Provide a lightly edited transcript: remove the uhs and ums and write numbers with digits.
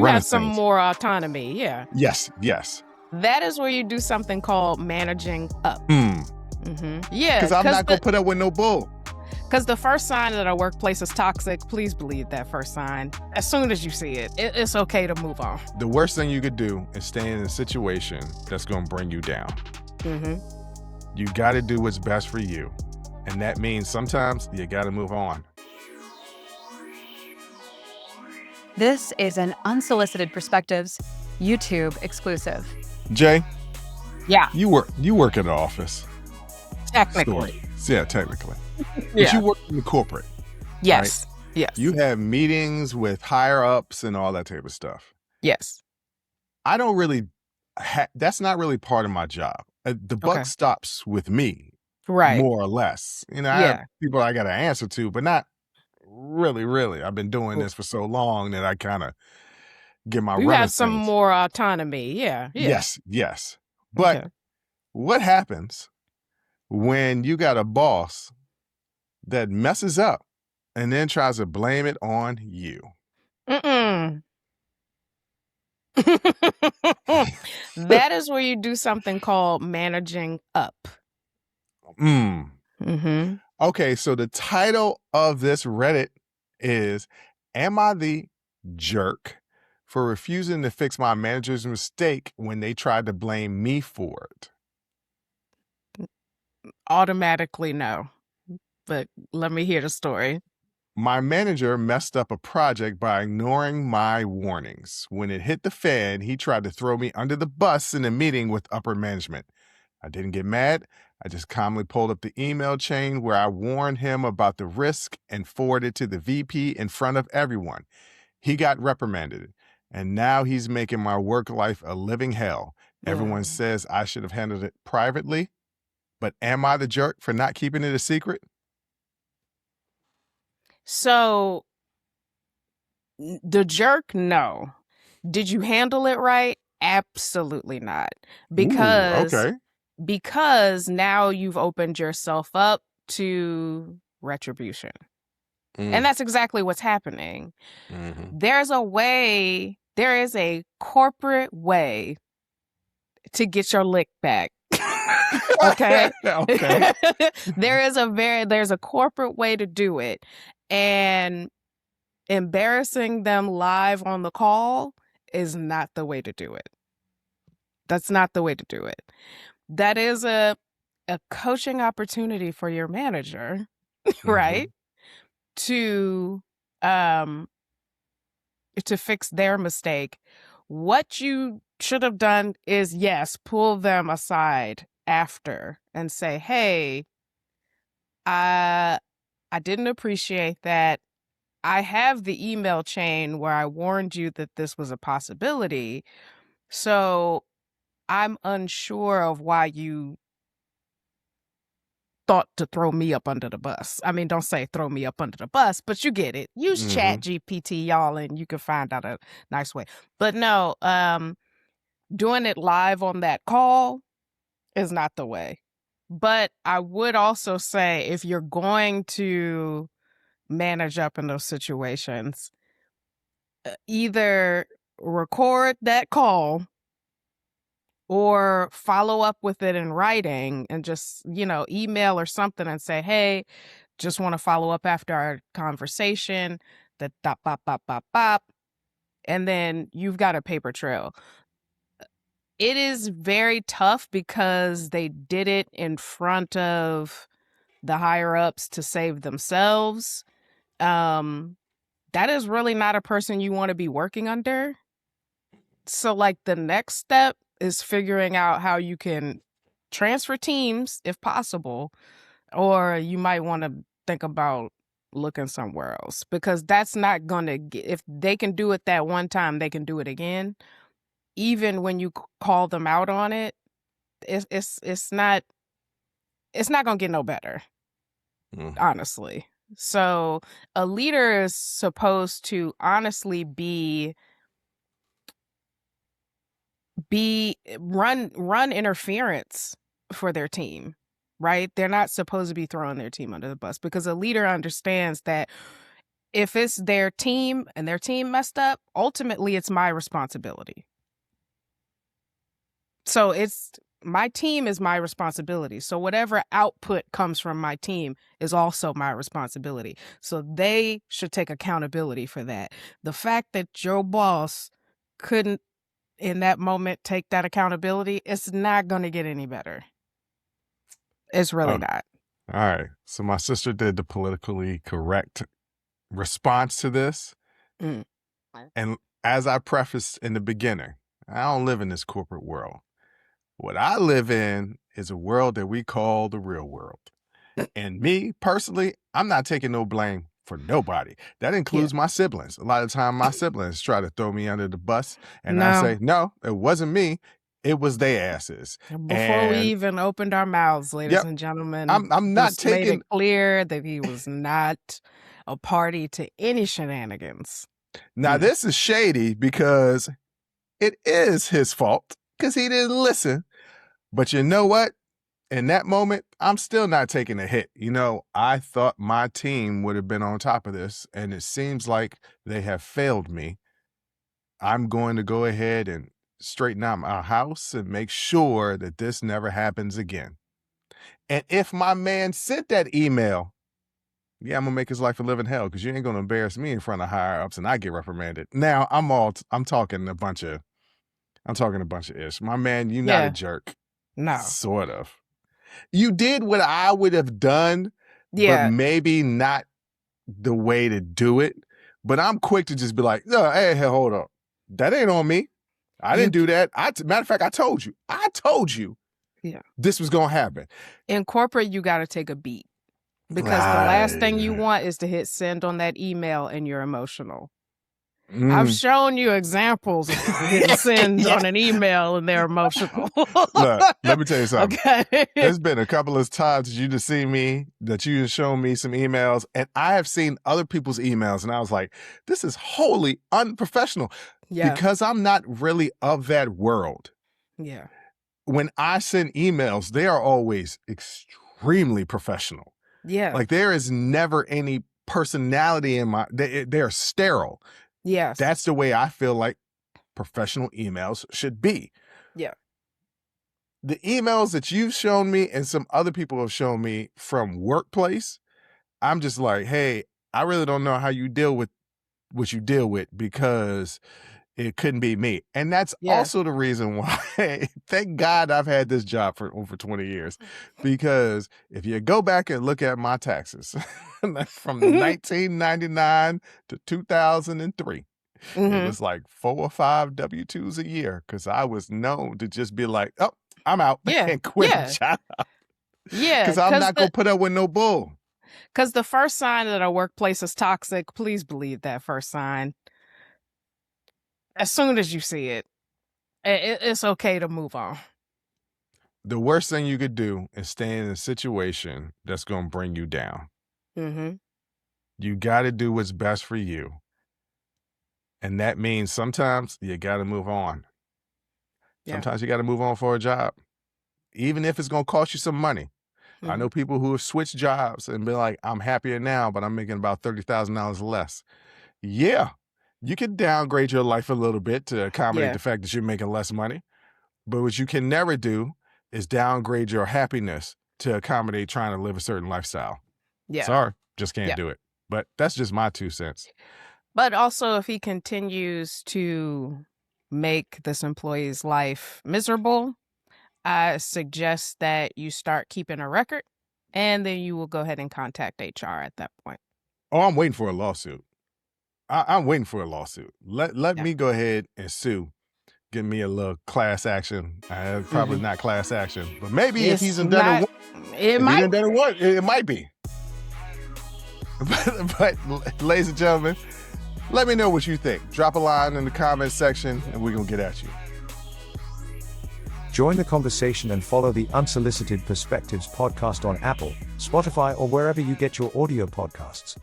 You running have some things. more autonomy. Yeah. Yes. That is where you do something called managing up. Yeah. Because I'm not going to put up with no bull. Because the first sign that a workplace is toxic, please believe that first sign. As soon as you see it, it's okay to move on. The worst thing you could do is stay in a situation that's going to bring you down. You got to do what's best for you. And that means sometimes you got to move on. This is an Unsolicited Perspectives YouTube exclusive. Jay? Yeah. You work at an office. Technically. Yeah, technically. Yeah. But you work in the corporate. Yes. Right? Yes. You have meetings with higher ups and all that type of stuff. Yes. I don't really, that's not really part of my job. The buck stops with me. Right. More or less. I have people I got to answer to, but not really. I've been doing this for so long that I kind of get my You running have some things. more autonomy. Yeah. Yes. But what happens when you got a boss that messes up and then tries to blame it on you? That is where you do something called managing up. Okay, so the title of this Reddit is, Am I the Jerk for Refusing to Fix My Manager's Mistake When They Tried to Blame Me for It? Automatically no. But let me hear the story. My manager messed up a project by ignoring my warnings. When it hit the fan, he tried to throw me under the bus in a meeting with upper management. I didn't get mad. I just calmly pulled up the email chain where I warned him about the risk and forwarded it to the VP in front of everyone. He got reprimanded, and now he's making my work life a living hell. Everyone says I should have handled it privately, but am I the jerk for not keeping it a secret? So, the jerk, no. Did you handle it right? Absolutely not. Because now you've opened yourself up to retribution. And that's exactly what's happening. There is a corporate way to get your lick back. Okay. There's a corporate way to do it. And embarrassing them live on the call is not the way to do it. That's not the way to do it. That is a coaching opportunity for your manager, right? To fix their mistake. What you should have done is, yes, pull them aside after and say, hey, I didn't appreciate that. I have the email chain where I warned you that this was a possibility. So I'm unsure of why you thought to throw me up under the bus. I mean, don't say throw me up under the bus, but you get it. Use Chat GPT, y'all, and you can find out a nice way. But no, doing it live on that call is not the way. But I would also say, if you're going to manage up in those situations, either record that call or follow up with it in writing and just, email or something and say, hey, just want to follow up after our conversation, the dot, bop, bop, bop, bop. And then you've got a paper trail. It is very tough because they did it in front of the higher ups to save themselves. That is really not a person you want to be working under. So the next step is figuring out how you can transfer teams if possible, or you might want to think about looking somewhere else, because that's not going to get, if they can do it that one time, they can do it again. Even when you call them out on it, it's not going to get no better, honestly. So a leader is supposed to honestly run interference for their team, right? They're not supposed to be throwing their team under the bus, because a leader understands that If it's their team and their team messed up, ultimately it's my responsibility. So my team is my responsibility. So whatever output comes from my team is also my responsibility. So they should take accountability for that. The fact that your boss couldn't in that moment take that accountability, it's not going to get any better. It's really not. All right. So my sister did the politically correct response to this. Mm. And as I prefaced in the beginning, I don't live in this corporate world. What I live in is a world that we call the real world. And me, personally, I'm not taking no blame for nobody. That includes my siblings. A lot of the time, my siblings try to throw me under the bus. And I say, no, it wasn't me. It was their asses. Before we even opened our mouths, ladies and gentlemen, I'm not made it clear that he was not a party to any shenanigans. Now, this is shady because it is his fault because he didn't listen. But you know what? In that moment, I'm still not taking a hit. You know, I thought my team would have been on top of this, and it seems like they have failed me. I'm going to go ahead and straighten out my house and make sure that this never happens again. And if my man sent that email, I'm going to make his life a living hell because you ain't going to embarrass me in front of higher ups and I get reprimanded. Now, I'm talking a bunch of ish. My man, you not a jerk. No. Sort of. You did what I would have done, but maybe not the way to do it. But I'm quick to just be like, no, hey, hold up. That ain't on me. I didn't do that. Matter of fact, I told you this was going to happen. In corporate, you got to take a beat because the last thing you want is to hit send on that email and you're emotional. I've shown you examples of hitting send on an email and they're emotional. Look, let me tell you something. Okay. There's been a couple of times that you just see me, that you have shown me some emails, and I have seen other people's emails, and I was like, this is wholly unprofessional because I'm not really of that world. Yeah. When I send emails, they are always extremely professional. Yeah. Like there is never any personality in they're sterile. Yes. That's the way I feel like professional emails should be. Yeah. The emails that you've shown me and some other people have shown me from workplace, I'm just like, hey, I really don't know how you deal with what you deal with because it couldn't be me. And that's also the reason why, thank God I've had this job for over 20 years. Because if you go back and look at my taxes from 1999 to 2003, it was like 4 or 5 W-2s a year because I was known to just be like, oh, I'm out and quit the job. Yeah. Because I'm not going to put up with no bull. Because the first sign that a workplace is toxic, please believe that first sign. As soon as you see it, it's okay to move on. The worst thing you could do is stay in a situation that's going to bring you down. Mm-hmm. You got to do what's best for you. And that means sometimes you got to move on. Sometimes you got to move on for a job, even if it's going to cost you some money. Mm-hmm. I know people who have switched jobs and been like, I'm happier now, but I'm making about $30,000 less. Yeah. You can downgrade your life a little bit to accommodate the fact that you're making less money. But what you can never do is downgrade your happiness to accommodate trying to live a certain lifestyle. Yeah. Sorry, just can't do it. But that's just my 2 cents. But also, if he continues to make this employee's life miserable, I suggest that you start keeping a record, and then you will go ahead and contact HR at that point. Oh, I'm waiting for a lawsuit. I'm waiting for a lawsuit. Let me go ahead and sue. Give me a little class action. Probably not class action, but maybe if he's done it once, it might be. But ladies and gentlemen, let me know what you think. Drop a line in the comments section and we're going to get at you. Join the conversation and follow the Unsolicited Perspectives podcast on Apple, Spotify, or wherever you get your audio podcasts.